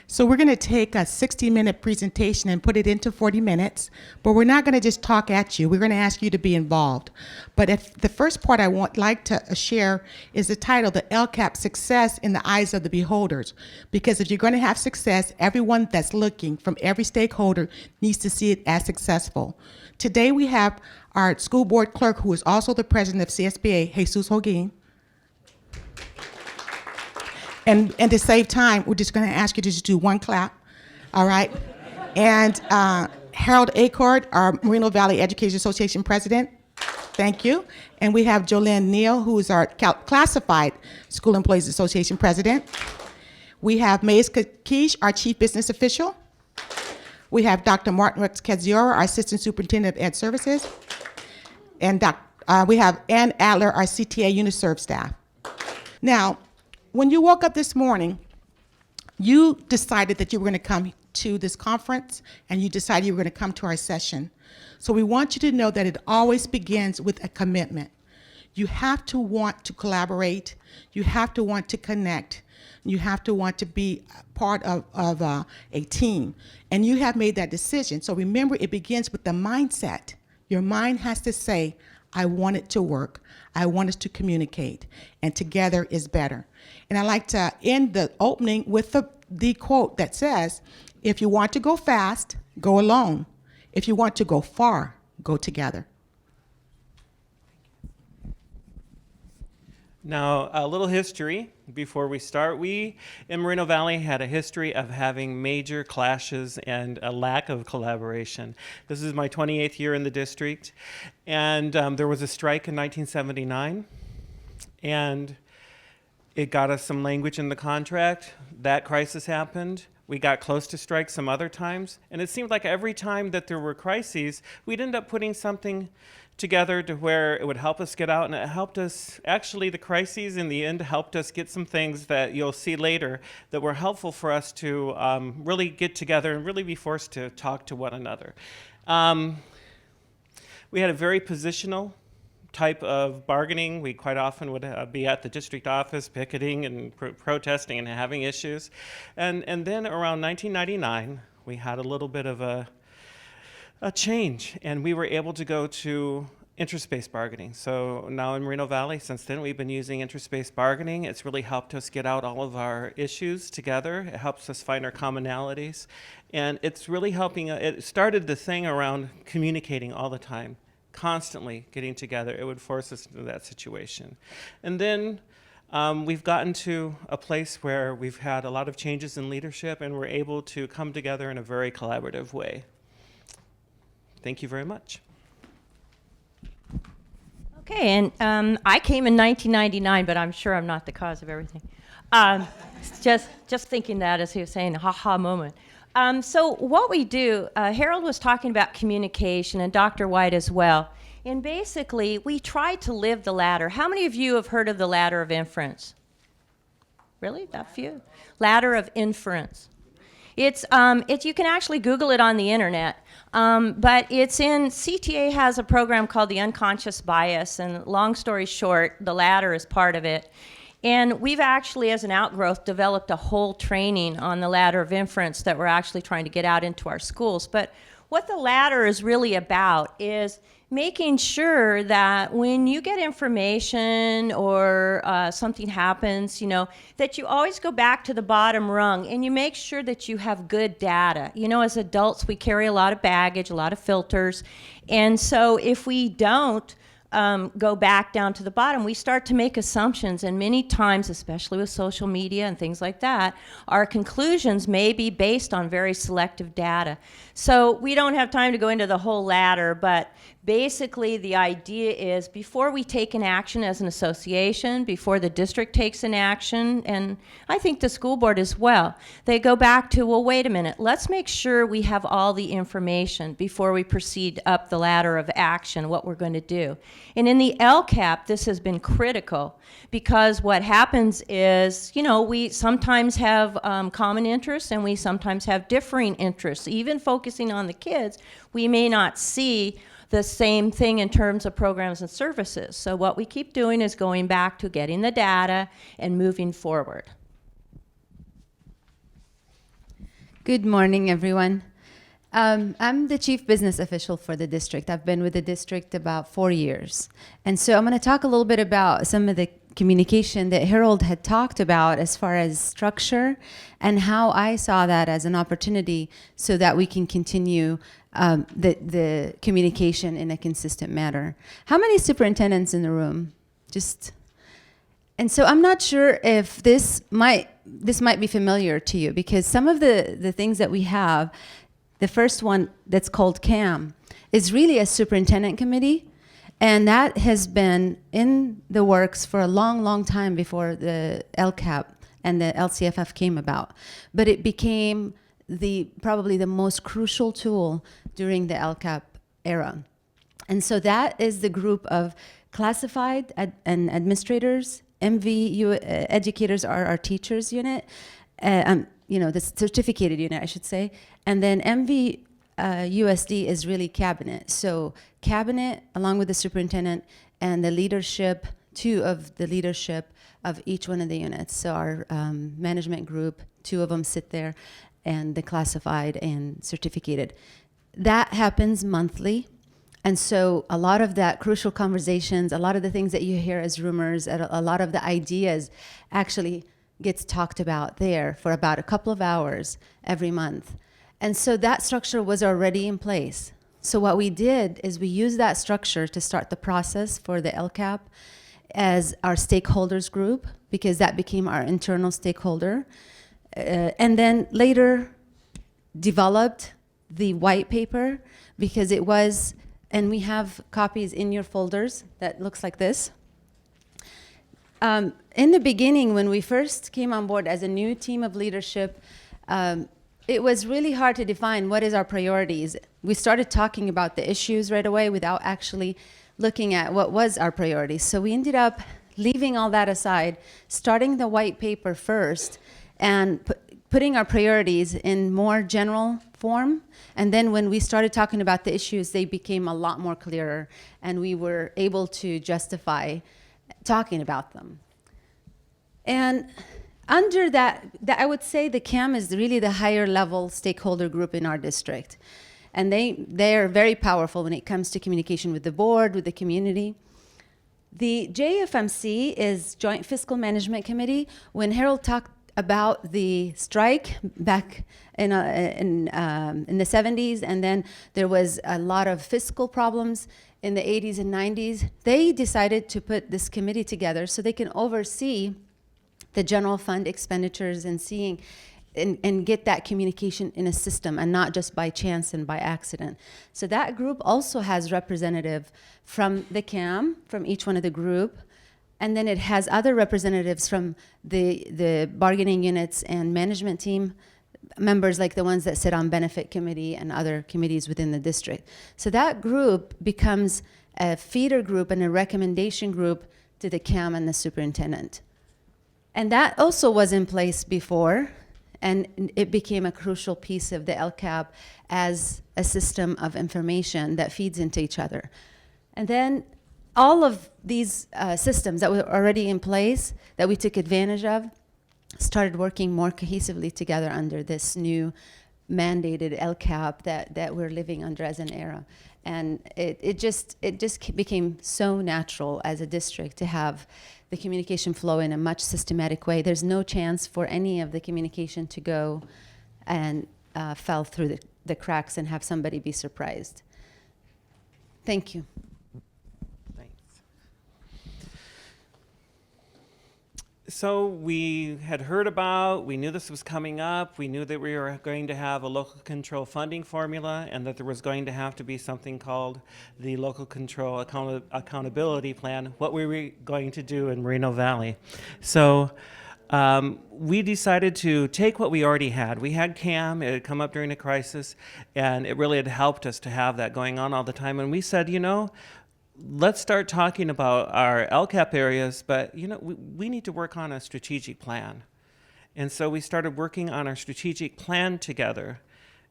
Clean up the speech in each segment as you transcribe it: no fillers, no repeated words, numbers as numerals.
So we're going to take a 60-minute presentation and put it into 40 minutes, but we're not going to just talk at you. We're going to ask you to be involved. But if the first part I like to share is the title, the LCAP, Success in the Eyes of the Beholders. Because if you're going to have success, everyone that's looking from every stakeholder needs to see it as successful. Today we have our school board clerk, who is also the president of CSBA, Jesus Holguin. And to save time, we're just going to ask you to just do one clap, all right? And Harold Acord, our Moreno Valley Education Association president, thank you. And we have Jolene Neal, who is our Classified School Employees Association president. We have Mays Kakish, our chief business official. We have Dr. Martin Rex-Kaziora, our assistant superintendent of ed services. And we have Ann Adler, our CTA Uniserv staff. Now, when you woke up this morning, you decided that you were going to come to this conference, and you decided you were going to come to our session. So we want you to know that it always begins with a commitment. You have to want to collaborate. You have to want to connect. You have to want to be part of a team. And you have made that decision. So remember, it begins with the mindset. Your mind has to say, I want it to work. I want us to communicate. And together is better. And I like to end the opening with the quote that says, if you want to go fast, go alone. If you want to go far, go together. Now, a little history before we start. We in Moreno Valley had a history of having major clashes and a lack of collaboration. This is my 28th year in the district, and there was a strike in 1979, and it got us some language in the contract. That crisis happened. We got close to strike some other times, and it seemed like every time that there were crises, we'd end up putting something together to where it would help us get out, and it helped us, actually the crises in the end helped us get some things that you'll see later that were helpful for us to really get together and really be forced to talk to one another. We had a very positional type of bargaining. We quite often would be at the district office picketing and protesting and having issues. And then around 1999, we had a little bit of a change, and we were able to go to interest-based bargaining. So now in Moreno Valley, since then, we've been using interest-based bargaining. It's really helped us get out all of our issues together. It helps us find our commonalities. And it's really helping, it started the thing around communicating all the time, constantly getting together. It would force us into that situation. And then we've gotten to a place where we've had a lot of changes in leadership, and we're able to come together in a very collaborative way. Thank you very much. Okay, and I came in 1999, but I'm sure I'm not the cause of everything. Just thinking that as he was saying, ha-ha moment. So what we do, Harold was talking about communication, and Dr. White as well. And basically, we try to live the ladder. How many of you have heard of the Ladder of Inference? Really? That few? Ladder of Inference. You can actually Google it on the internet, but CTA has a program called the Unconscious Bias, and long story short, the ladder is part of it. And we've actually, as an outgrowth, developed a whole training on the Ladder of Inference that we're actually trying to get out into our schools. But what the ladder is really about is making sure that when you get information or something happens, that you always go back to the bottom rung and you make sure that you have good data. As adults, we carry a lot of baggage, a lot of filters. And so if we don't go back down to the bottom, we start to make assumptions, and many times, especially with social media and things like that, our conclusions may be based on very selective data. So we don't have time to go into the whole ladder, but basically the idea is before we take an action as an association, before the district takes an action, and I think the school board as well, they go back to, well, wait a minute, let's make sure we have all the information before we proceed up the ladder of action, what we're going to do. And in the LCAP, this has been critical because what happens is, we sometimes have common interests and we sometimes have differing interests. Even focusing on the kids, we may not see the same thing in terms of programs and services. So what we keep doing is going back to getting the data and moving forward. Good morning, everyone. I'm the chief business official for the district. I've been with the district about 4 years. And so I'm going to talk a little bit about some of the communication that Harold had talked about as far as structure and how I saw that as an opportunity so that we can continue the communication in a consistent manner. How many superintendents in the room? And so I'm not sure if this might be familiar to you, because some of the things that we have, the first one that's called CAM, is really a superintendent committee, and that has been in the works for a long, long time before the LCAP and the LCFF came about. But it became probably the most crucial tool during the LCAP era. And so that is the group of classified and administrators. MV educators are our teachers unit, the certificated unit, I should say. And then MV USD is really cabinet. So cabinet, along with the superintendent and the leadership, two of the leadership of each one of the units. So our management group, two of them sit there, and the classified and certificated. That happens monthly. And so a lot of that crucial conversations, a lot of the things that you hear as rumors, a lot of the ideas actually gets talked about there for about a couple of hours every month. And so that structure was already in place. So what we did is we used that structure to start the process for the LCAP as our stakeholders group, because that became our internal stakeholder. And then later developed the white paper, because it was, and we have copies in your folders that looks like this. In the beginning, when we first came on board as a new team of leadership, it was really hard to define what is our priorities. We started talking about the issues right away without actually looking at what was our priorities. So we ended up leaving all that aside, starting the white paper first, and putting our priorities in more general form. And then when we started talking about the issues, they became a lot more clearer, and we were able to justify talking about them. And under that I would say the CAM is really the higher level stakeholder group in our district. And they are very powerful when it comes to communication with the board, with the community. The JFMC is Joint Fiscal Management Committee. When Harold talked about the strike back in the 70s, and then there was a lot of fiscal problems in the 80s and 90s, they decided to put this committee together so they can oversee the general fund expenditures and and get that communication in a system and not just by chance and by accident. So that group also has representative from the CAM, from each one of the group, and then it has other representatives from the bargaining units and management team members, like the ones that sit on benefit committee and other committees within the district. So that group becomes a feeder group and a recommendation group to the CAM and the superintendent. And that also was in place before, and it became a crucial piece of the LCAP as a system of information that feeds into each other. And then all of these systems that were already in place that we took advantage of started working more cohesively together under this new mandated LCAP that we're living under as an era. And it just became so natural as a district to have the communication flow in a much systematic way. There's no chance for any of the communication to go and fell through the cracks and have somebody be surprised. Thank you. So we had heard about, we knew this was coming up, we knew that we were going to have a local control funding formula, and that there was going to have to be something called the local control accountability plan, what we were going to do in Moreno Valley. So we decided to take what we already had. We had CAM, it had come up during a crisis, and it really had helped us to have that going on all the time. And we said, let's start talking about our LCAP areas, but we need to work on a strategic plan. And so we started working on our strategic plan together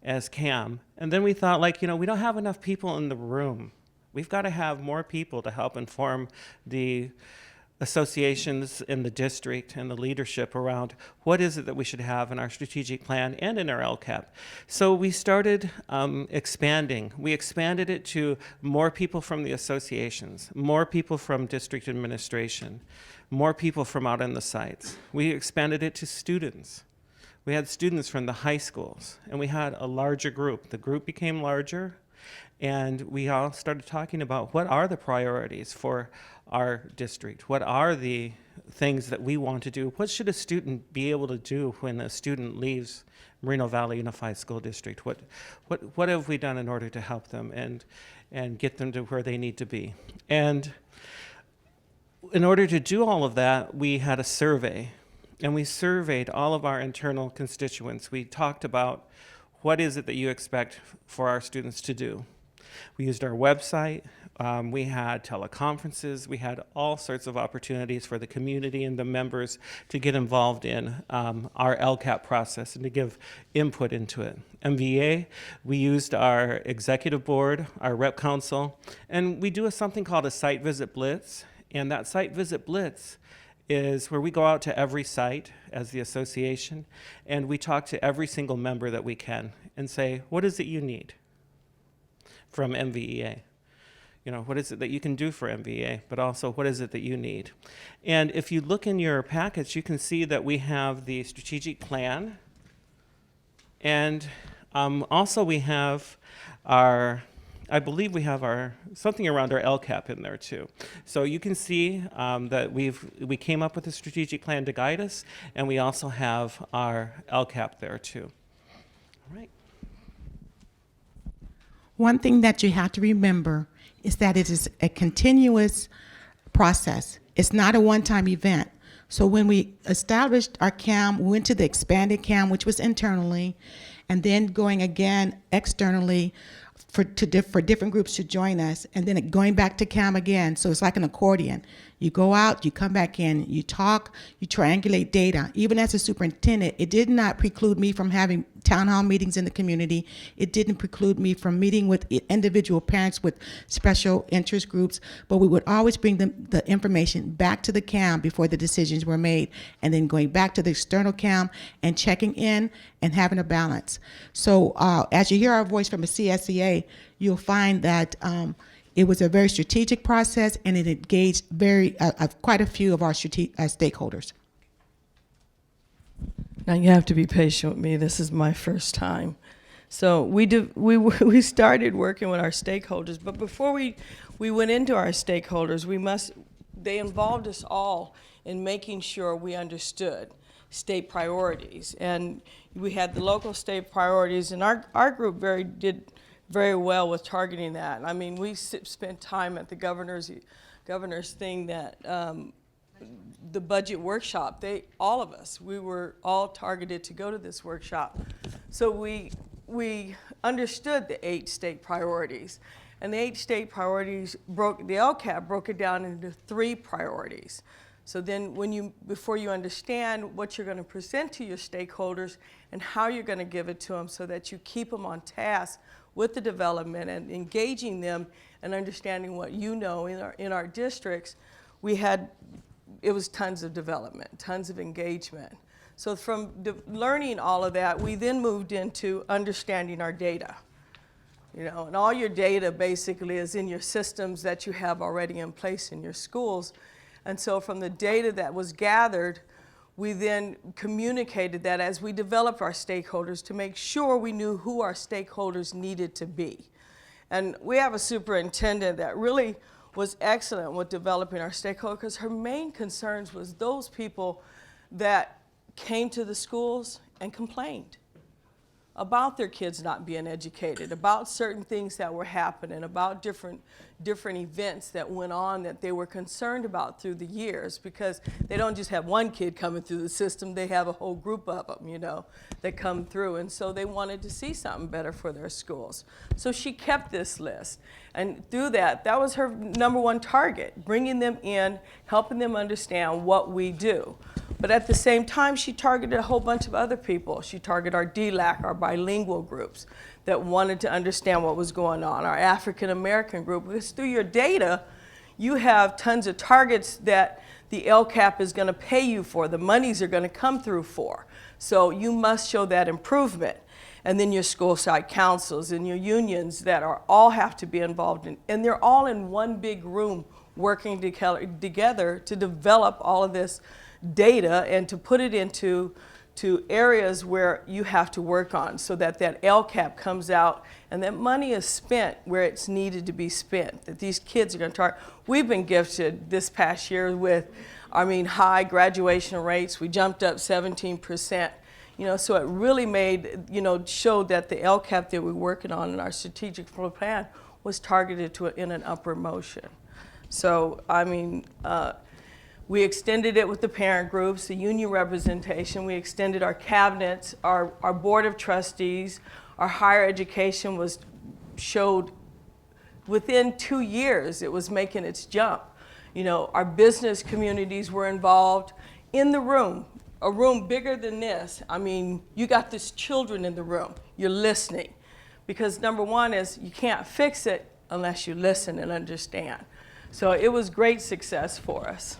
as CAM. And then we thought, we don't have enough people in the room. We've got to have more people to help inform the associations in the district and the leadership around what is it that we should have in our strategic plan and in our LCAP. So we started expanding. We expanded it to more people from the associations, more people from district administration, more people from out on the sites. We expanded it to students. We had students from the high schools, and we had a larger group. The group became larger, and we all started talking about what are the priorities for our district? What are the things that we want to do? What should a student be able to do when a student leaves Moreno Valley Unified School District? What have we done in order to help them and get them to where they need to be? And in order to do all of that, we had a survey, and we surveyed all of our internal constituents. We talked about what is it that you expect for our students to do. We used our website. We had teleconferences. We had all sorts of opportunities for the community and the members to get involved in our LCAP process and to give input into it. MVA, we used our executive board, our rep council, and we do something called a site visit blitz. And that site visit blitz is where we go out to every site as the association, and we talk to every single member that we can and say, what is it you need from MVEA? You know, what is it that you can do for MVA, but also what is it that you need? And if you look in your packets, you can see that we have the strategic plan, and also we have our, I believe we have our, something around our LCAP in there too. So you can see that we came up with a strategic plan to guide us, and we also have our LCAP there too. All right. One thing that you have to remember is that it is a continuous process. It's not a one-time event. So when we established our CAM, we went to the expanded CAM, which was internally, and then going again externally for different groups to join us, and then going back to CAM again. So it's like an accordion. You go out, you come back in, you talk, you triangulate data. Even as a superintendent, it did not preclude me from having town hall meetings in the community. It didn't preclude me from meeting with individual parents with special interest groups, but we would always bring the information back to the CAM before the decisions were made, and then going back to the external CAM and checking in and having a balance. So as you hear our voice from a CSEA, you'll find that it was a very strategic process, and it engaged quite a few of our stakeholders. Now you have to be patient with me. This is my first time. So we started working with our stakeholders, but before we went into our stakeholders, they involved us all in making sure we understood state priorities. And we had the local state priorities, and our group did very well with targeting that. I mean, we spent time at the governor's thing, that the budget workshop. All of us, we were all targeted to go to this workshop. So we understood the 8 state priorities, and the 8 state priorities the LCAP broke it down into 3 priorities. So then before you understand what you're going to present to your stakeholders and how you're going to give it to them so that you keep them on task with the development and engaging them and understanding what you know in our districts, it was tons of development, tons of engagement. So from learning all of that, we then moved into understanding our data. You know, and all your data basically is in your systems that you have already in place in your schools. And so from the data that was gathered, we then communicated that as we developed our stakeholders to make sure we knew who our stakeholders needed to be. And we have a superintendent that really was excellent with developing our stakeholders, because her main concerns was those people that came to the schools and complained about their kids not being educated, about certain things that were happening, about different events that went on that they were concerned about through the years, because they don't just have one kid coming through the system, they have a whole group of them, you know, that come through, and so they wanted to see something better for their schools. So she kept this list, and through that was her #1 target, bringing them in, helping them understand what we do. But at the same time, she targeted a whole bunch of other people. She targeted our DLAC, our bilingual groups that wanted to understand what was going on, our African American group. Because through your data, you have tons of targets that the LCAP is going to pay you for, the monies are going to come through for. So you must show that improvement. And then your school side councils and your unions that are all have to be involved in, and they're all in one big room working together to develop all of this data and to put it into areas where you have to work on so that that LCAP comes out and that money is spent where it's needed to be spent, that these kids are going to target. We've been gifted this past year with, high graduation rates. We jumped up 17%. So it really made, showed that the LCAP that we're working on in our strategic plan was targeted in an upward motion. So, we extended it with the parent groups, the union representation. We extended our cabinets, our board of trustees. Our higher education showed within 2 years it was making its jump. Our business communities were involved in the room. A room bigger than this. You got these children in the room. You're listening. Because number one is you can't fix it unless you listen and understand. So it was great success for us.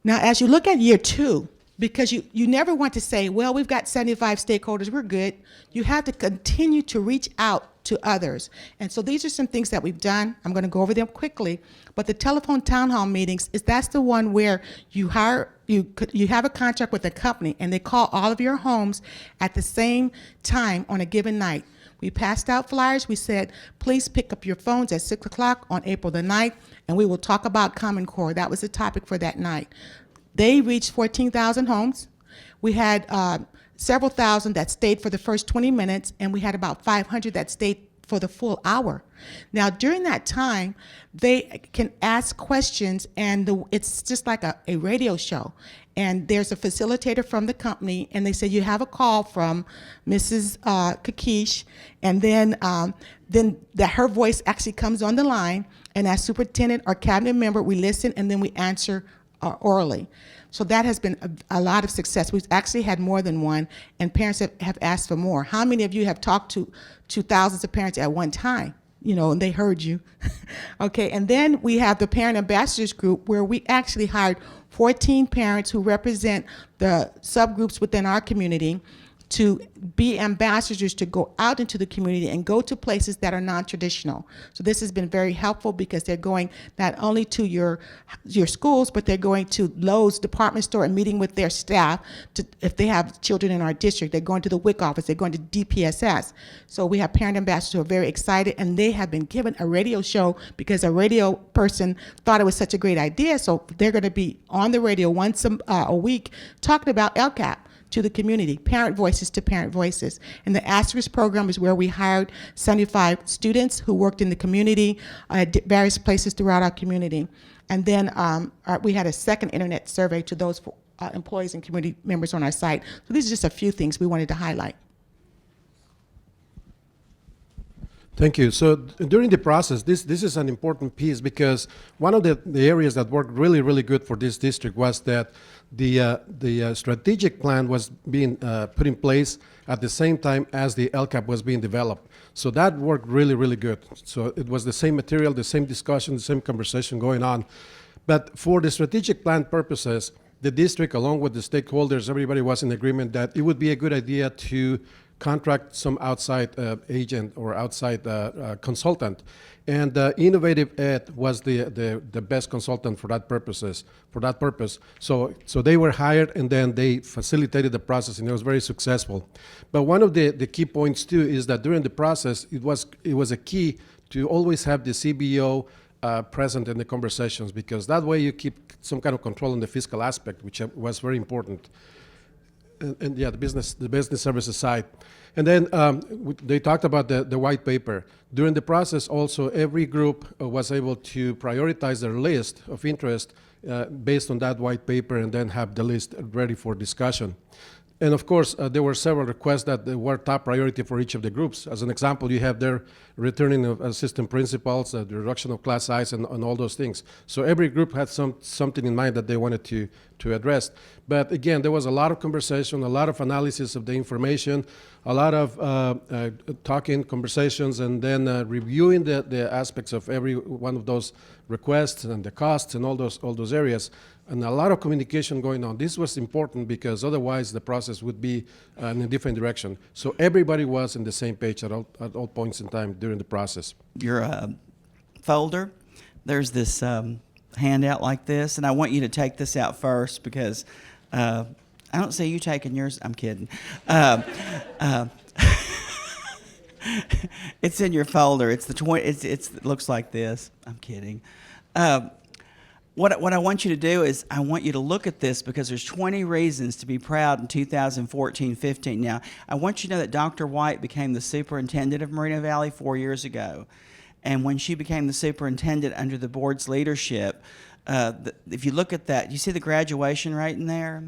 Now, as you look at year 2, because you never want to say, well, we've got 75 stakeholders, we're good. You have to continue to reach out to others. And so these are some things that we've done. I'm going to go over them quickly. But the telephone town hall meetings, that's the one where you have a contract with a company and they call all of your homes at the same time on a given night. We passed out flyers. We said, please pick up your phones at 6 o'clock on April the 9th, and we will talk about Common Core. That was the topic for that night. They reached 14,000 homes. We had several thousand that stayed for the first 20 minutes, and we had about 500 that stayed for the full hour. Now, during that time, they can ask questions, and it's just like a radio show. And there's a facilitator from the company, and they say you have a call from Mrs. Kakish, and then her voice actually comes on the line, and as superintendent or cabinet member, we listen, and then we answer orally. So that has been a lot of success. We've actually had more than one, and parents have asked for more. How many of you have talked to thousands of parents at one time? And they heard you. Okay, and then we have the Parent Ambassadors Group, where we actually hired 14 parents who represent the subgroups within our community to be ambassadors to go out into the community and go to places that are non-traditional. So this has been very helpful because they're going not only to your schools, but they're going to Lowe's department store and meeting with their staff if they have children in our district. They're going to the WIC office, they're going to DPSS. So we have parent ambassadors who are very excited, and they have been given a radio show because a radio person thought it was such a great idea. So they're going to be on the radio once a week talking about LCAP to the community, parent voices to parent voices. And the Asterisk program is where we hired 75 students who worked in the community at various places throughout our community. And then we had a second internet survey to those employees and community members on our site. So these are just a few things we wanted to highlight. Thank you. So during the process, this is an important piece because one of the areas that worked really, really good for this district was that the strategic plan was being put in place at the same time as the LCAP was being developed. So that worked really, really good. So it was the same material, the same discussion, the same conversation going on. But for the strategic plan purposes, the district, along with the stakeholders, everybody was in agreement that it would be a good idea to contract some outside agent or outside consultant. And Innovative Ed was the best consultant for that purpose. So they were hired, and then they facilitated the process, and it was very successful. But one of the key points too is that during the process, it was a key to always have the CBO present in the conversations, because that way you keep some kind of control on the fiscal aspect, which was very important. And yeah, the business services side. And then they talked about the white paper. During the process also, every group was able to prioritize their list of interest based on that white paper, and then have the list ready for discussion. And of course, there were several requests that were top priority for each of the groups. As an example, you have there returning of assistant principals, the reduction of class size, and all those things. So every group had something in mind that they wanted to address. But again, there was a lot of conversation, a lot of analysis of the information, a lot of talking, conversations, and then reviewing the aspects of every one of those requests and the costs and all those areas. And a lot of communication going on. This was important because otherwise the process would be in a different direction. So everybody was on the same page at all points in time during the process. Your folder, there's this handout like this, and I want you to take this out first because I don't see you taking yours. I'm kidding. It's in your folder. It's the 20. It looks like this. I'm kidding. What I want you to do is I want you to look at this because there's 20 reasons to be proud in 2014-15. Now, I want you to know that Dr. White became the superintendent of Moreno Valley 4 years ago. And when she became the superintendent under the board's leadership, if you look at that, you see the graduation rate in there?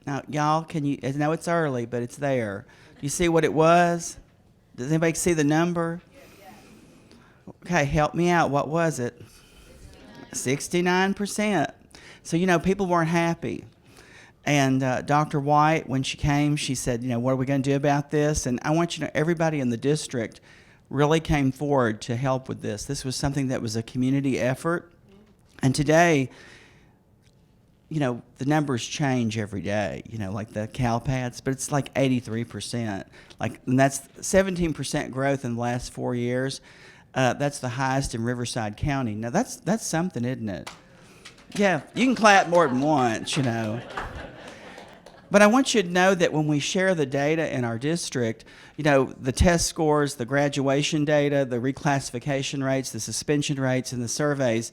Now, y'all, I know it's early, but it's there. You see what it was? Does anybody see the number? Okay, help me out. What was it? 69%. So, people weren't happy. And Dr. White, when she came, she said, what are we going to do about this? And I want you to know, everybody in the district really came forward to help with this. This was something that was a community effort. And today, the numbers change every day, like the CalPADs, but it's like 83%. And that's 17% growth in the last 4 years. That's the highest in Riverside County. Now, that's something, isn't it? Yeah, you can clap more than once, But I want you to know that when we share the data in our district, the test scores, the graduation data, the reclassification rates, the suspension rates, and the surveys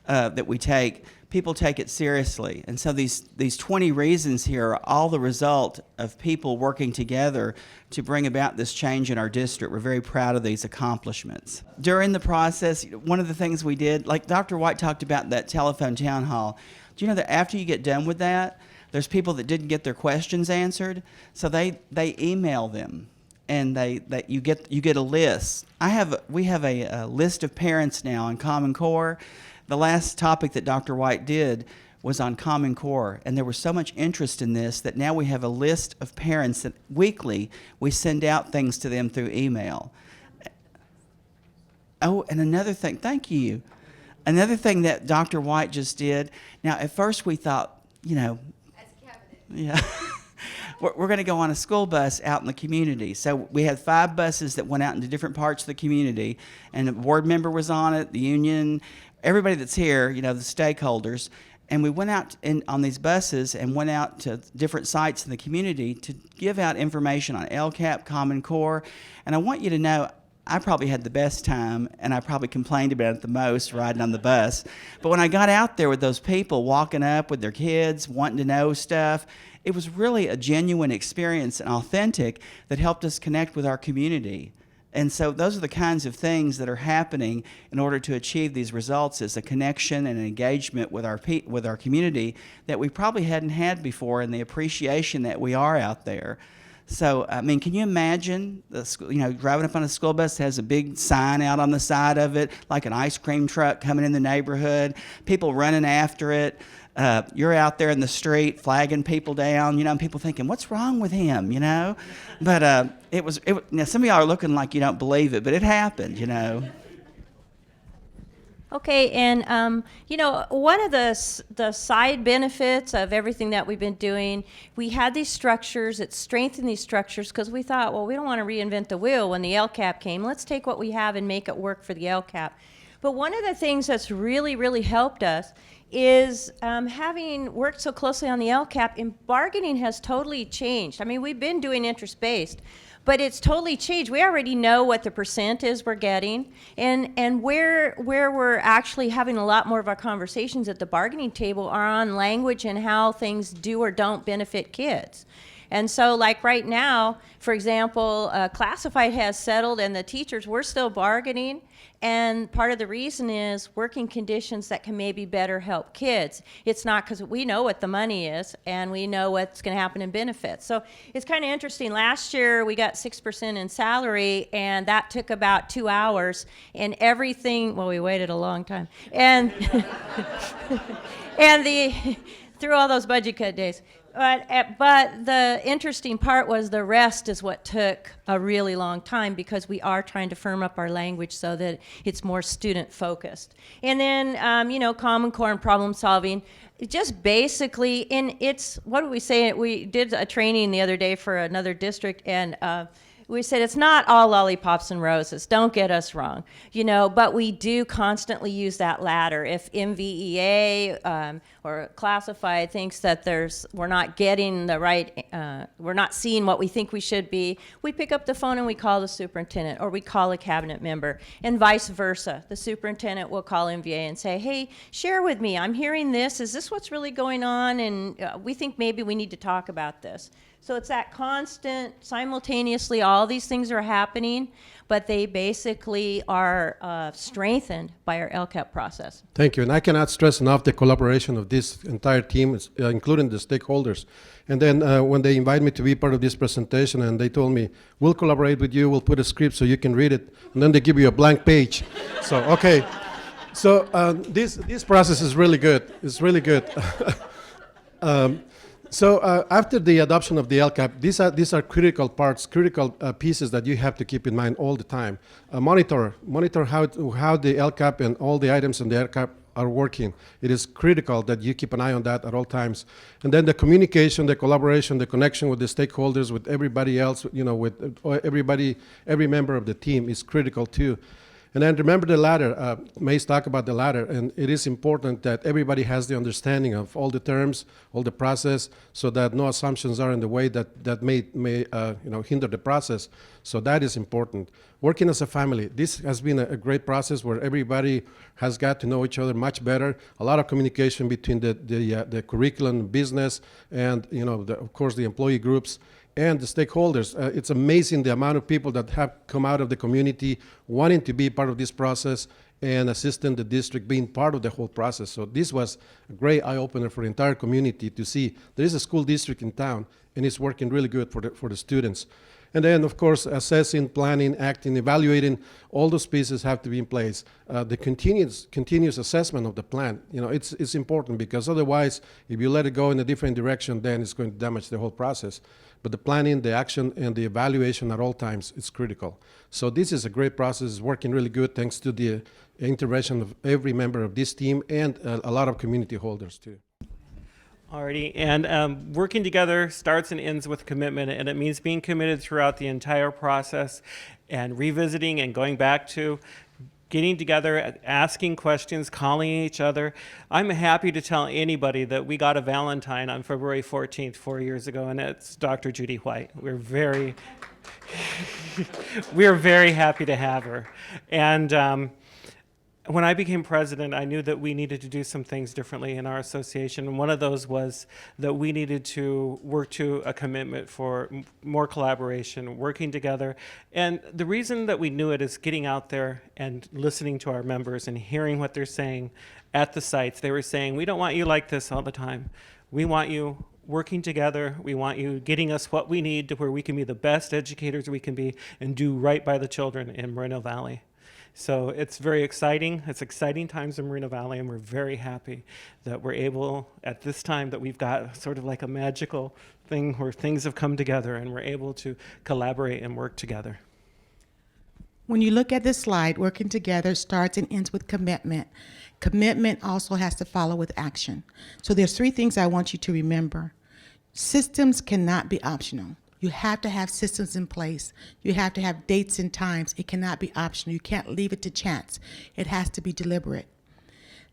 that we take, people take it seriously. And so these 20 reasons here are all the result of people working together to bring about this change in our district. We're very proud of these accomplishments. During the process, one of the things we did, like Dr. White talked about that telephone town hall, do you know that after you get done with that, there's people that didn't get their questions answered, so they email them, and you get a list. We have a list of parents now on Common Core. The last topic that Dr. White did was on Common Core, and there was so much interest in this that now we have a list of parents that weekly we send out things to them through email. Oh, and another thing, thank you. Another thing that Dr. White just did, now at first we thought, yeah. We're going to go on a school bus out in the community. So we had 5 buses that went out into different parts of the community, and a board member was on it, the union, everybody that's here, the stakeholders. And we went out on these buses and went out to different sites in the community to give out information on LCAP, Common Core. And I want you to know, I probably had the best time, and I probably complained about it the most riding on the bus. But when I got out there with those people walking up with their kids, wanting to know stuff, it was really a genuine experience and authentic that helped us connect with our community. And so those are the kinds of things that are happening in order to achieve these results, is a connection and an engagement with our community that we probably hadn't had before, and the appreciation that we are out there. So, can you imagine, driving up on a school bus that has a big sign out on the side of it, like an ice cream truck coming in the neighborhood, people running after it. You're out there in the street flagging people down, and people thinking, what's wrong with him, But now some of y'all are looking like you don't believe it, but it happened, Okay, and one of the side benefits of everything that we've been doing, we had these structures. It strengthened these structures because we thought, well, we don't want to reinvent the wheel when the LCAP came. Let's take what we have and make it work for the LCAP. But one of the things that's really, really helped us is having worked so closely on the LCAP, and bargaining has totally changed. We've been doing interest-based, but it's totally changed. We already know what the percent is we're getting, and where we're actually having a lot more of our conversations at the bargaining table are on language and how things do or don't benefit kids. And so like right now, for example, classified has settled and the teachers, we're still bargaining. And part of the reason is working conditions that can maybe better help kids. It's not because we know what the money is and we know what's going to happen in benefits. So it's kind of interesting. Last year we got 6% in salary, and that took about 2 hours. And everything, well, we waited a long time. And and through all those budget cut days. But the interesting part was the rest is what took a really long time, because we are trying to firm up our language so that it's more student focused. And then, you know, Common Core and problem solving. Just basically, what did we say? We did a training the other day for another district, and we said it's not all lollipops and roses. Don't get us wrong, you know, but we do constantly use that ladder. If MVEA or classified thinks that we're not getting the right, we're not seeing what we think we should be, we pick up the phone and we call the superintendent, or we call a cabinet member, and vice versa. The superintendent will call MVA and say, hey, share with me. I'm hearing this. Is this what's really going on? And we think maybe we need to talk about this. So it's that constant, simultaneously, all these things are happening, but they basically are strengthened by our LCAP process. Thank you. And I cannot stress enough the collaboration of this entire team, including the stakeholders. And then when they invited me to be part of this presentation, and they told me, we'll collaborate with you, we'll put a script so you can read it, and then they give you a blank page. So, okay. So this process is really good. It's really good. So after the adoption of the LCAP, these are critical parts, critical pieces that you have to keep in mind all the time. Monitor how the LCAP and all the items in the LCAP are working. It is critical that you keep an eye on that at all times. And then the communication, the collaboration, the connection with the stakeholders, with everybody else, you know, with everybody, every member of the team is critical too. And then remember the ladder. Mace talked about the ladder, and it is important that everybody has the understanding of all the terms, all the process, so that no assumptions are in the way that may hinder the process. So that is important. Working as a family. This has been a great process where everybody has got to know each other much better. A lot of communication between the curriculum, business, and of course the employee groups and the stakeholders. It's amazing the amount of people that have come out of the community wanting to be part of this process and assisting the district being part of the whole process. So this was a great eye-opener for the entire community to see there is a school district in town and it's working really good for the students. And then, of course, assessing, planning, acting, evaluating, all those pieces have to be in place. The continuous assessment of the plan, it's important, because otherwise, if you let it go in a different direction, then it's going to damage the whole process. But the planning, the action, and the evaluation at all times is critical. So this is a great process. It's working really good thanks to the intervention of every member of this team and a lot of community holders too. Alrighty, and working together starts and ends with commitment, and it means being committed throughout the entire process and revisiting and going back to getting together, asking questions, calling each other. I'm happy to tell anybody that we got a Valentine on February 14th, 4 years ago, and it's Dr. Judy White. We're very happy to have her. And when I became president, I knew that we needed to do some things differently in our association. And one of those was that we needed to work to a commitment for more collaboration, working together. And the reason that we knew it is getting out there and listening to our members and hearing what they're saying at the sites. They were saying, we don't want you like this all the time. We want you working together. We want you getting us what we need to where we can be the best educators we can be and do right by the children in Moreno Valley. So it's very exciting. It's exciting times in Moreno Valley, and we're very happy that we're able, at this time, that we've got sort of like a magical thing where things have come together and we're able to collaborate and work together. When you look at this slide, working together starts and ends with commitment. Commitment also has to follow with action. So there's 3 things I want you to remember. Systems cannot be optional. You have to have systems in place. You have to have dates and times. It cannot be optional. You can't leave it to chance. It has to be deliberate.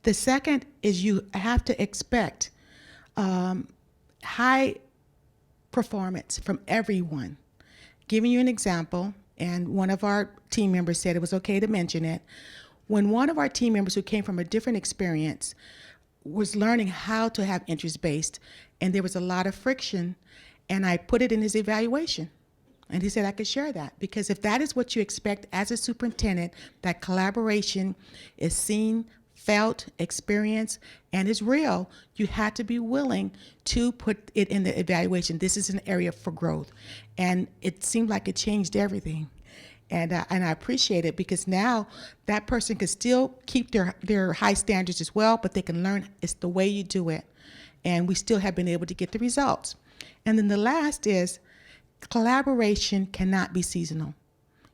The second is you have to expect high performance from everyone. Giving you an example, and one of our team members said it was okay to mention it. When one of our team members who came from a different experience was learning how to have interest-based, and there was a lot of friction, And I put it in his evaluation. And he said I could share that, because if that is what you expect as a superintendent, that collaboration is seen, felt, experienced, and is real, you have to be willing to put it in the evaluation. This is an area for growth. And it seemed like it changed everything. And I appreciate it, because now that person can still keep their high standards as well, but they can learn it's the way you do it. And we still have been able to get the results. And then the last is, collaboration cannot be seasonal.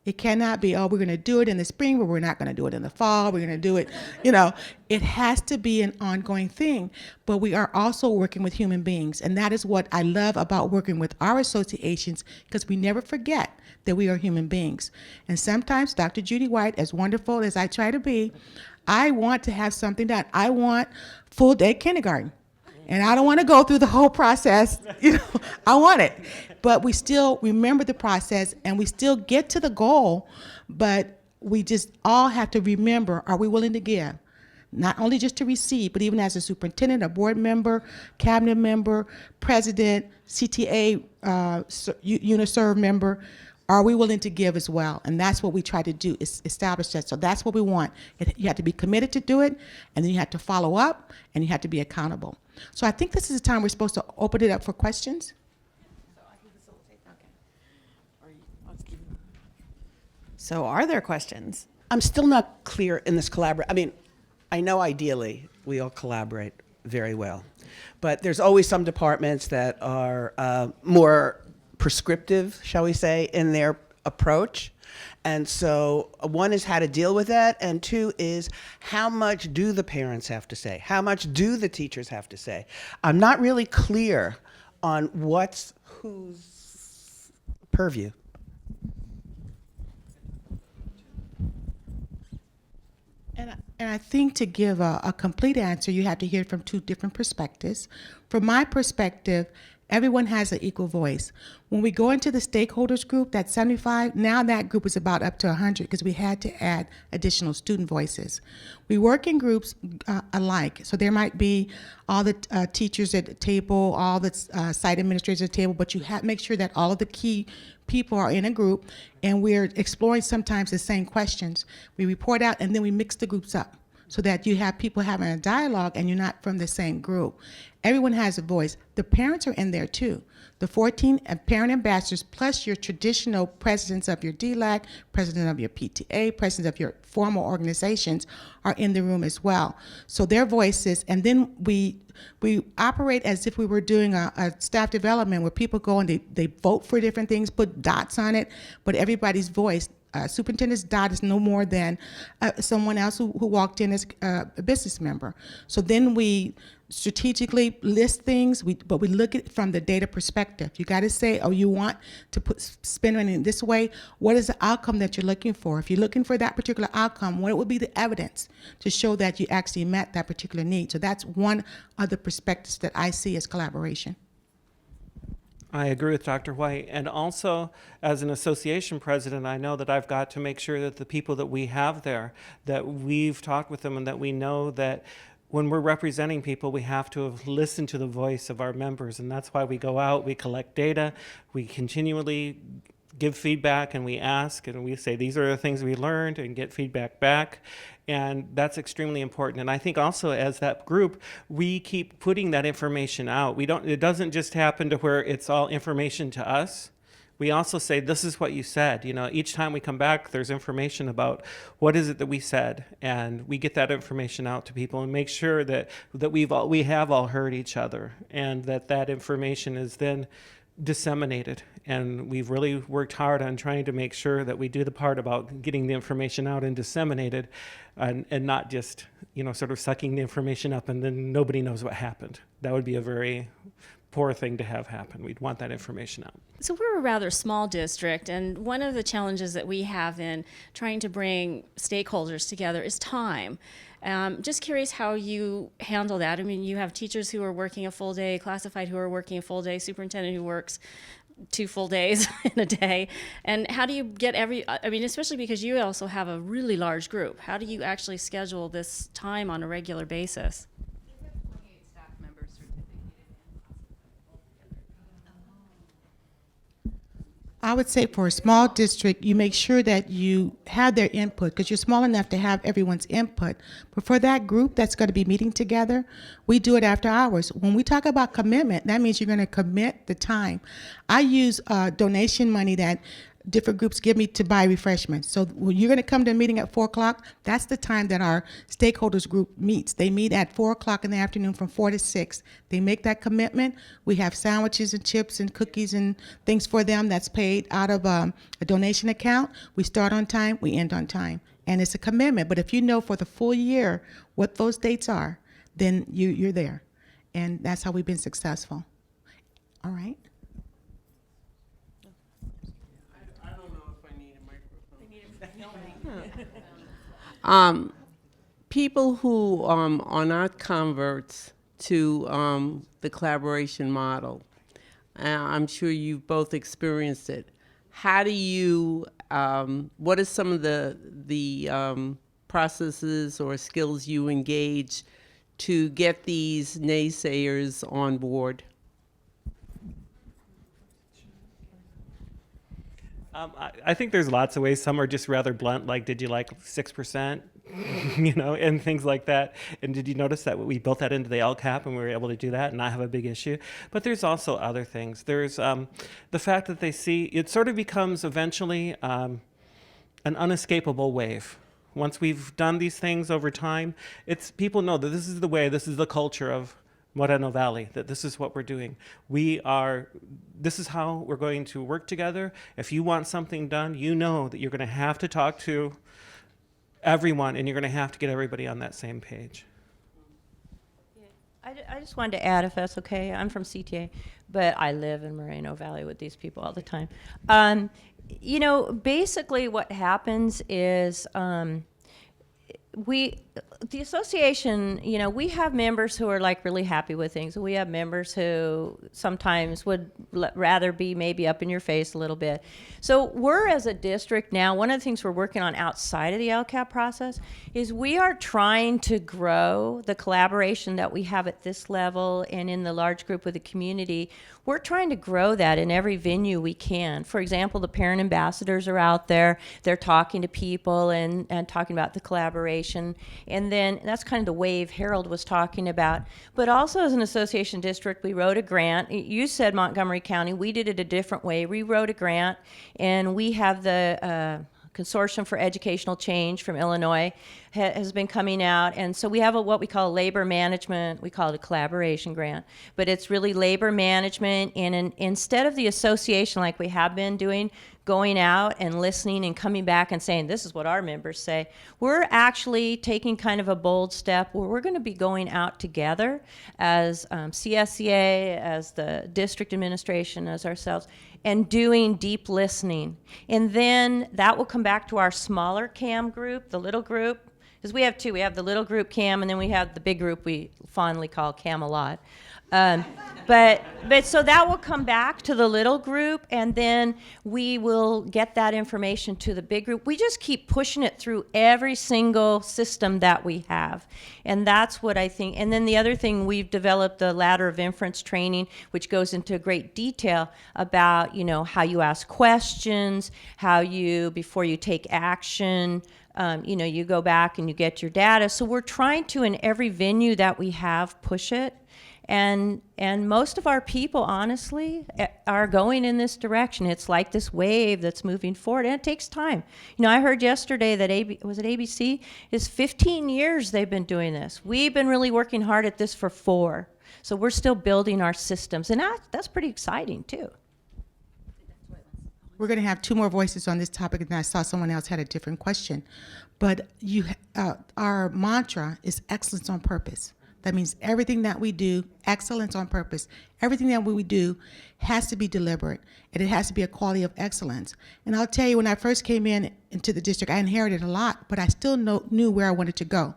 It cannot be, oh, we're going to do it in the spring, but we're not going to do it in the fall. We're going to do it, It has to be an ongoing thing. But we are also working with human beings. And that is what I love about working with our associations, because we never forget that we are human beings. And sometimes, Dr. Judy White, as wonderful as I try to be, I want to have something done. I want full day kindergarten. And I don't want to go through the whole process, I want it. But we still remember the process, and we still get to the goal, but we just all have to remember, are we willing to give? Not only just to receive, but even as a superintendent, a board member, cabinet member, president, CTA, UNISERV member, are we willing to give as well? And that's what we try to do, is establish that. So that's what we want. You have to be committed to do it, and then you have to follow up, and you have to be accountable. So I think this is the time we're supposed to open it up for questions. So are there questions? I'm still not clear in this I know ideally we all collaborate very well, but there's always some departments that are more prescriptive, shall we say, in their approach. And so one is how to deal with that, and two is how much do the parents have to say? How much do the teachers have to say? I'm not really clear on what's whose purview. And I think to give a complete answer, you have to hear it from two different perspectives. From my perspective, everyone has an equal voice. When we go into the stakeholders group, that 75, now that group is about up to 100, because we had to add additional student voices. We work in groups alike. So there might be all the teachers at the table, all the site administrators at the table, but you make sure that all of the key people are in a group, and we're exploring sometimes the same questions. We report out, and then we mix the groups up so that you have people having a dialogue and you're not from the same group. Everyone has a voice. The parents are in there too. The 14 parent ambassadors, plus your traditional presidents of your DLAC, president of your PTA, presidents of your formal organizations are in the room as well. So their voices, and then we operate as if we were doing a staff development where people go and they vote for different things, put dots on it, but everybody's voice, superintendent's dot is no more than someone else who walked in as a business member. So then we strategically list things, but we look at it from the data perspective. You got to say, oh, you want to spend money in this way. What is the outcome that you're looking for? If you're looking for that particular outcome, what would be the evidence to show that you actually met that particular need? So that's one of the perspectives that I see as collaboration. I agree with Dr. White. And also, as an association president, I know that I've got to make sure that the people that we have there, that we've talked with them, and that we know that when we're representing people, we have to listen to the voice of our members. And that's why we go out, we collect data, we continually give feedback, and we ask, and we say, these are the things we learned, and get feedback back. And that's extremely important. And I think also, as that group, we keep putting that information out. It doesn't just happen to where it's all information to us. We also say, this is what you said. Each time we come back, there's information about what is it that we said, and we get that information out to people and make sure that we have all heard each other, and that information is then disseminated. And we've really worked hard on trying to make sure that we do the part about getting the information out and disseminated, and not just sort of sucking the information up and then nobody knows what happened. That would be a very poor thing to have happen. We'd want that information out. So we're a rather small district, and one of the challenges that we have in trying to bring stakeholders together is time. Just curious how you handle that. I mean, you have teachers who are working a full day, classified who are working a full day, superintendent who works 2 full days in a day. And how do you get especially because you also have a really large group, how do you actually schedule this time on a regular basis? I would say for a small district, you make sure that you have their input because you're small enough to have everyone's input. But for that group that's going to be meeting together, we do it after hours. When we talk about commitment, that means you're going to commit the time. I use donation money that different groups give me to buy refreshments. So when you're going to come to a meeting at 4 o'clock, that's the time that our stakeholders group meets. They meet at 4 o'clock in the afternoon from 4 to 6. They make that commitment. We have sandwiches and chips and cookies and things for them that's paid out of a donation account. We start on time, we end on time. And it's a commitment. But if you know for the full year what those dates are, then you're there. And that's how we've been successful. All right. People who are not converts to the collaboration model, I'm sure you've both experienced it. How do you, what are some of the processes or skills you engage to get these naysayers on board? I think there's lots of ways. Some are just rather blunt, like, did you like 6%? You know, and things like that. And did you notice that we built that into the LCAP and we were able to do that and not have a big issue? But there's also other things. There's the fact that they see, it sort of becomes eventually an unescapable wave. Once we've done these things over time, it's people know that this is the way, this is the culture of Moreno Valley, that this is what we're doing. This is how we're going to work together. If you want something done, you know that you're going to have to talk to everyone and you're going to have to get everybody on that same page. I just wanted to add, if that's okay. I'm from CTA, but I live in Moreno Valley with these people all the time. You know, basically what happens is the association, you know, we have members who are like really happy with things. We have members who sometimes would rather be maybe up in your face a little bit. So we're, as a district now, one of the things we're working on outside of the LCAP process is we are trying to grow the collaboration that we have at this level and in the large group with the community. We're trying to grow that in every venue we can. For example, the parent ambassadors are out there. They're talking to people and talking about the collaboration. And then that's kind of the wave Harold was talking about. But also as an association district, we wrote a grant. You said Montgomery County. We did it a different way. We wrote a grant, and we have the Consortium for Educational Change from Illinois has been coming out. And so we have what we call labor management. We call it a collaboration grant. But it's really labor management. And instead of the association like we have been doing, going out and listening and coming back and saying, this is what our members say, we're actually taking kind of a bold step where we're going to be going out together as CSCA, as the district administration, as ourselves, and doing deep listening. And then that will come back to our smaller CAM group, the little group, because we have two. We have the little group CAM, and then we have the big group we fondly call Camelot. But so that will come back to the little group, and then we will get that information to the big group. We just keep pushing it through every single system that we have. And that's what I think. And then the other thing, we've developed the Ladder of Inference training, which goes into great detail about, you know, how you ask questions, how you, before you take action, you know, you go back and you get your data. So we're trying to, in every venue that we have, push it. And most of our people, honestly, are going in this direction. It's like this wave that's moving forward, and it takes time. You know, I heard yesterday that was it ABC? It's 15 years they've been doing this. We've been really working hard at this for 4. So we're still building our systems, and that's pretty exciting too. We're going to have 2 more voices on this topic, and I saw someone else had a different question. But our mantra is excellence on purpose. That means everything that we do, excellence on purpose. Everything that we do has to be deliberate, and it has to be a quality of excellence. And I'll tell you, when I first came into the district, I inherited a lot, but I still knew where I wanted to go.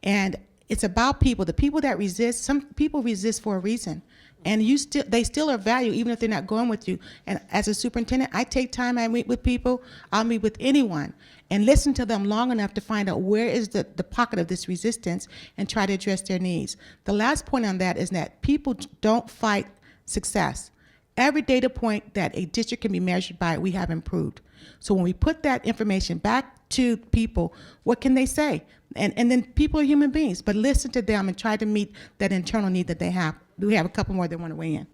And it's about people. The people that resist, some people resist for a reason. And they still are valued even if they're not going with you. And as a superintendent, I take time, I meet with people, I'll meet with anyone, and listen to them long enough to find out where is the pocket of this resistance and try to address their needs. The last point on that is that people don't fight success. every data point that a district can be measured by, we have improved. So when we put that information back to people, what can they say? And then people are human beings, but listen to them and try to meet that internal need that they have. We have a couple more that want to weigh in.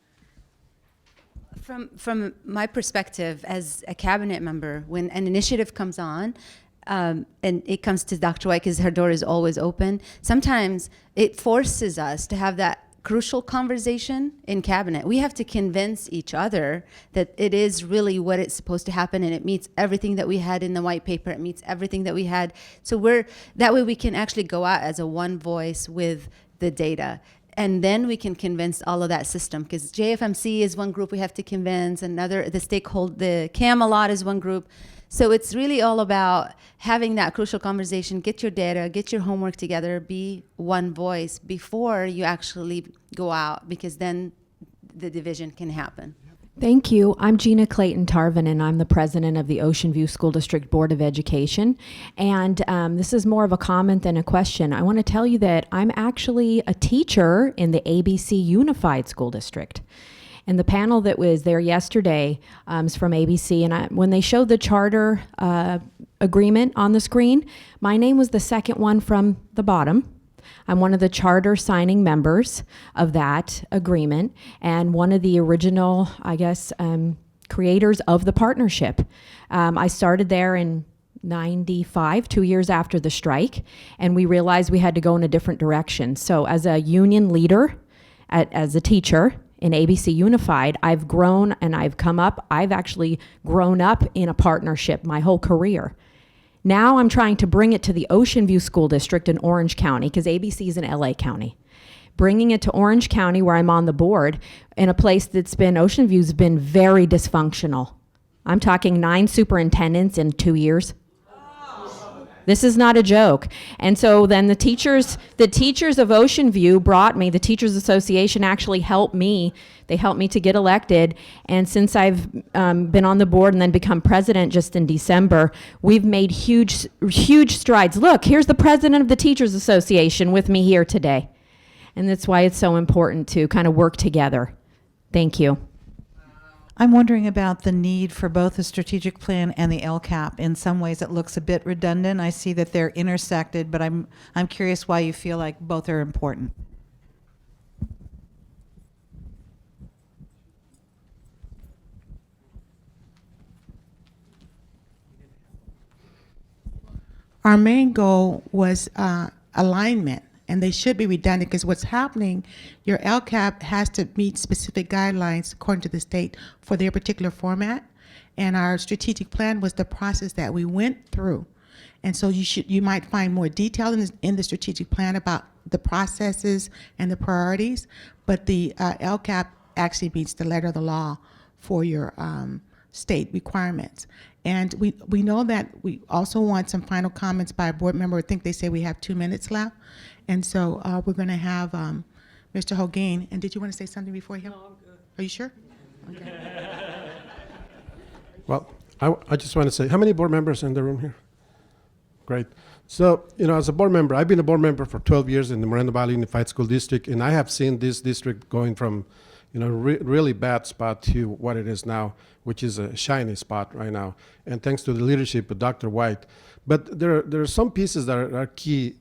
From my perspective as a cabinet member, when an initiative comes on, and it comes to Dr. White because her door is always open, sometimes it forces us to have that crucial conversation in cabinet. We have to convince each other that it is really what it's supposed to happen, and it meets everything that we had in the white paper. It meets everything that we had. So that way we can actually go out as a one voice with the data. And then we can convince all of that system, because JFMC is one group we have to convince, the Camelot is one group. So it's really all about having that crucial conversation, get your data, get your homework together, be one voice before you actually go out, because then the division can happen. Thank you. I'm Gina Clayton Tarvin, and I'm the president of the Ocean View School District Board of Education. And this is more of a comment than a question. I want to tell you that I'm actually a teacher in the ABC Unified School District. And the panel that was there yesterday is from ABC, and when they showed the charter agreement on the screen, my name was the second one from the bottom. I'm one of the charter signing members of that agreement and one of the original, creators of the partnership. I started there in 95, 2 years after the strike, and we realized we had to go in a different direction. So as a union leader, as a teacher in ABC Unified, I've grown and I've come up. I've actually grown up in a partnership my whole career. Now I'm trying to bring it to the Ocean View School District in Orange County, because ABC is in LA County. Bringing it to Orange County, where I'm on the board, in a place Ocean View's been very dysfunctional. I'm talking 9 superintendents in 2 years. This is not a joke. And so then the teachers of Ocean View brought me, the Teachers Association actually helped me. They helped me to get elected. And since I've been on the board and then become president just in December, we've made huge strides. Look, here's the president of the Teachers Association with me here today. And that's why it's so important to kind of work together. Thank you. I'm wondering about the need for both the strategic plan and the LCAP. In some ways, it looks a bit redundant. I see that they're intersected, but I'm curious why you feel like both are important. Our main goal was alignment, and they should be redundant, because what's happening, your LCAP has to meet specific guidelines according to the state for their particular format, and our strategic plan was the process that we went through. And so you might find more detail in the strategic plan about the processes and the priorities, but the LCAP actually meets the letter of the law for your state requirements. And we know that we also want some final comments by a board member. I think they say we have 2 minutes left. And so we're going to have Mr. Hogan. And did you want to say something before you? No, I'm good. Are you sure? Okay. Well, I just want to say, how many board members in the room here? Great. So, as a board member, I've been a board member for 12 years in the Moreno Valley Unified School District, and I have seen this district going from, really bad spot to what it is now, which is a shiny spot right now. And thanks to the leadership of Dr. White. But there are some pieces that are key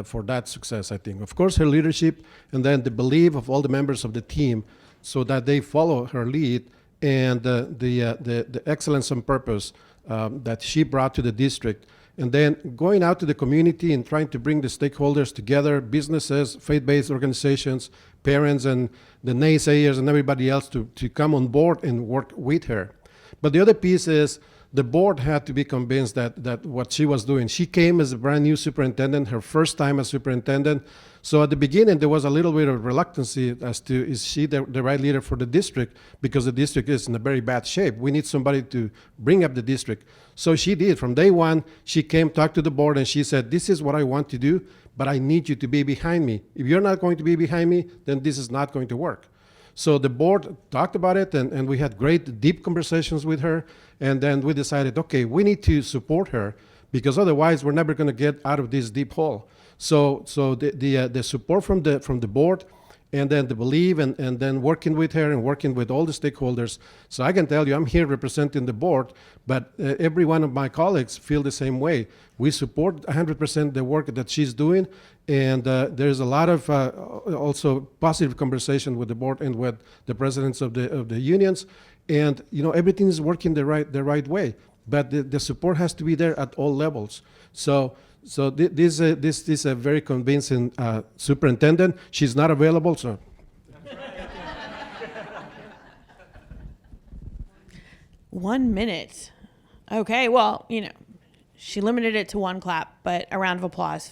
for that success, I think. Of course, her leadership, and then the belief of all the members of the team, so that they follow her lead, and the excellence and purpose that she brought to the district. And then going out to the community and trying to bring the stakeholders together, businesses, faith-based organizations, parents, and the naysayers and everybody else to come on board and work with her. But the other piece is the board had to be convinced that what she was doing. She came as a brand new superintendent, her first time as superintendent. So at the beginning, there was a little bit of reluctancy as to, is she the right leader for the district? Because the district is in a very bad shape. We need somebody to bring up the district. So she did. From day one, she came, talked to the board, and she said, this is what I want to do, but I need you to be behind me. If you're not going to be behind me, then this is not going to work. So the board talked about it, and we had great, deep conversations with her, and then we decided, okay, we need to support her, because otherwise we're never going to get out of this deep hole. So the support from the board and then to believe, and then working with her and working with all the stakeholders. So I can tell you, I'm here representing the board, but every one of my colleagues feel the same way. We support 100% the work that she's doing, and there's a lot of also positive conversation with the board and with the presidents of the unions, and everything is working the right way. But the support has to be there at all levels. So this is a very convincing superintendent. She's not available, so. One minute. Okay, well, she limited it to one clap, but a round of applause.